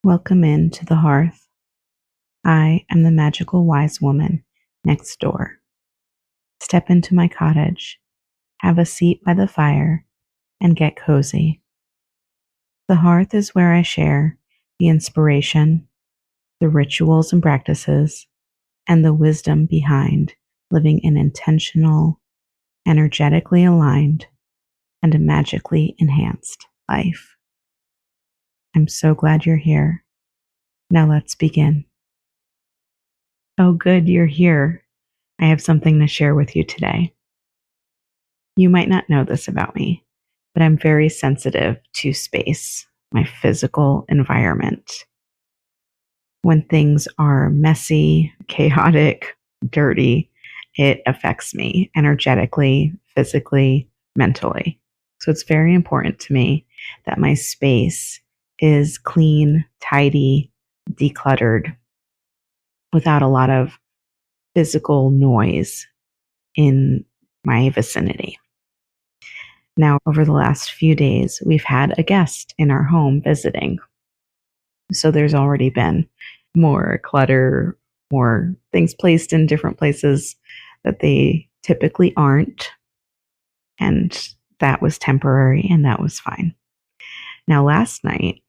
Welcome in to the hearth. I am the magical wise woman next door. Step into my cottage, have a seat by the fire, and get cozy. The hearth is where I share the inspiration, the rituals and practices, and the wisdom behind living an intentional, energetically aligned, and magically enhanced life. I'm so glad you're here. Now let's begin. Oh, good, you're here. I have something to share with you today. You might not know this about me, but I'm very sensitive to space, my physical environment. When things are messy, chaotic, dirty, it affects me energetically, physically, mentally. So it's very important to me that my space is clean, tidy, decluttered, without a lot of physical noise in my vicinity. Now, over the last few days, we've had a guest in our home visiting. So there's already been more clutter, more things placed in different places that they typically aren't. And that was temporary and that was fine. Now, last night,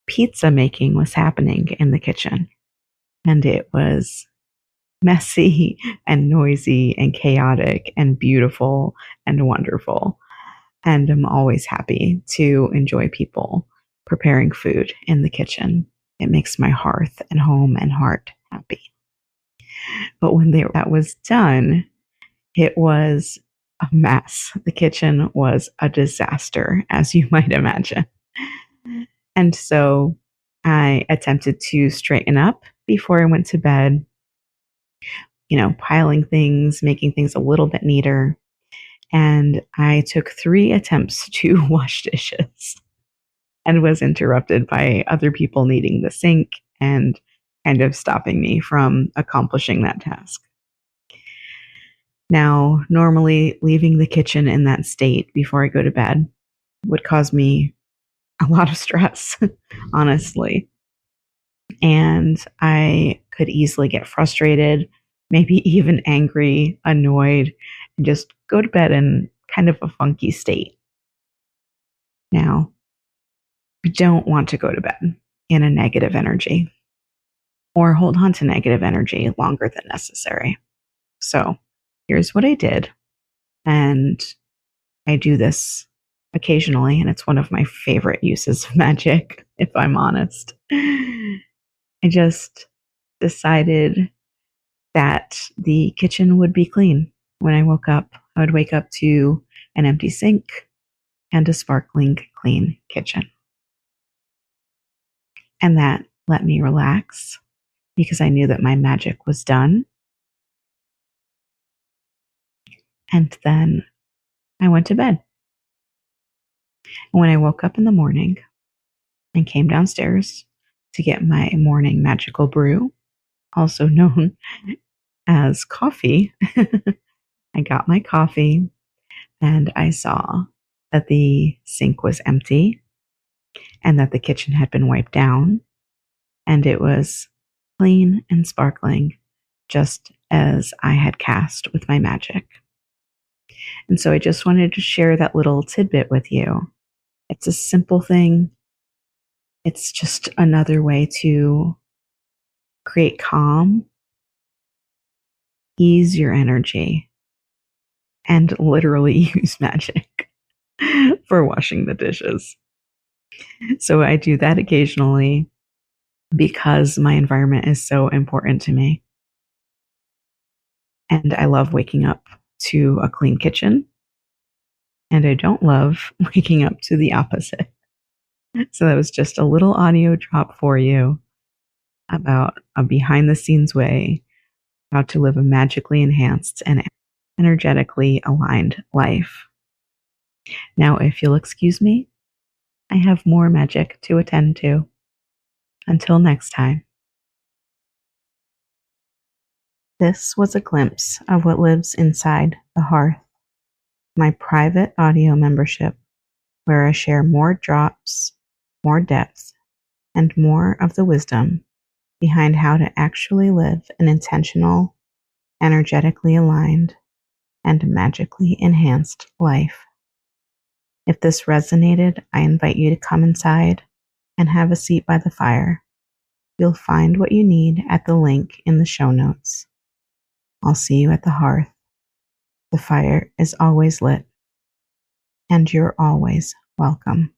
pizza making was happening in the kitchen, and it was messy and noisy and chaotic and beautiful and wonderful. And I'm always happy to enjoy people preparing food in the kitchen. It makes my hearth and home and heart happy. But when that was done, it was a mess. The kitchen was a disaster, as you might imagine. And so I attempted to straighten up before I went to bed, piling things, making things a little bit neater. And I took 3 attempts to wash dishes and was interrupted by other people needing the sink and kind of stopping me from accomplishing that task. Now, normally leaving the kitchen in that state before I go to bed would cause me a lot of stress, honestly. And I could easily get frustrated, maybe even angry, annoyed, and just go to bed in kind of a funky state. Now, we don't want to go to bed in a negative energy or hold on to negative energy longer than necessary. So here's what I did. And I do this occasionally, and it's one of my favorite uses of magic, if I'm honest. I just decided that the kitchen would be clean. When I woke up, I would wake up to an empty sink and a sparkling clean kitchen. And that let me relax because I knew that my magic was done. And then I went to bed. And when I woke up in the morning and came downstairs to get my morning magical brew, also known as coffee, I got my coffee and I saw that the sink was empty and that the kitchen had been wiped down and it was clean and sparkling, just as I had cast with my magic. And so I just wanted to share that little tidbit with you. It's a simple thing. It's just another way to create calm, ease your energy, and literally use magic for washing the dishes. So I do that occasionally because my environment is so important to me. And I love waking up to a clean kitchen. And I don't love waking up to the opposite. So that was just a little audio drop for you about a behind the scenes way how to live a magically enhanced and energetically aligned life. Now, if you'll excuse me, I have more magic to attend to. Until next time. This was a glimpse of what lives inside the Hearth, my private audio membership, where I share more drops, more depth, and more of the wisdom behind how to actually live an intentional, energetically aligned, and magically enhanced life. If this resonated, I invite you to come inside and have a seat by the fire. You'll find what you need at the link in the show notes. I'll see you at the hearth. The fire is always lit, and you're always welcome.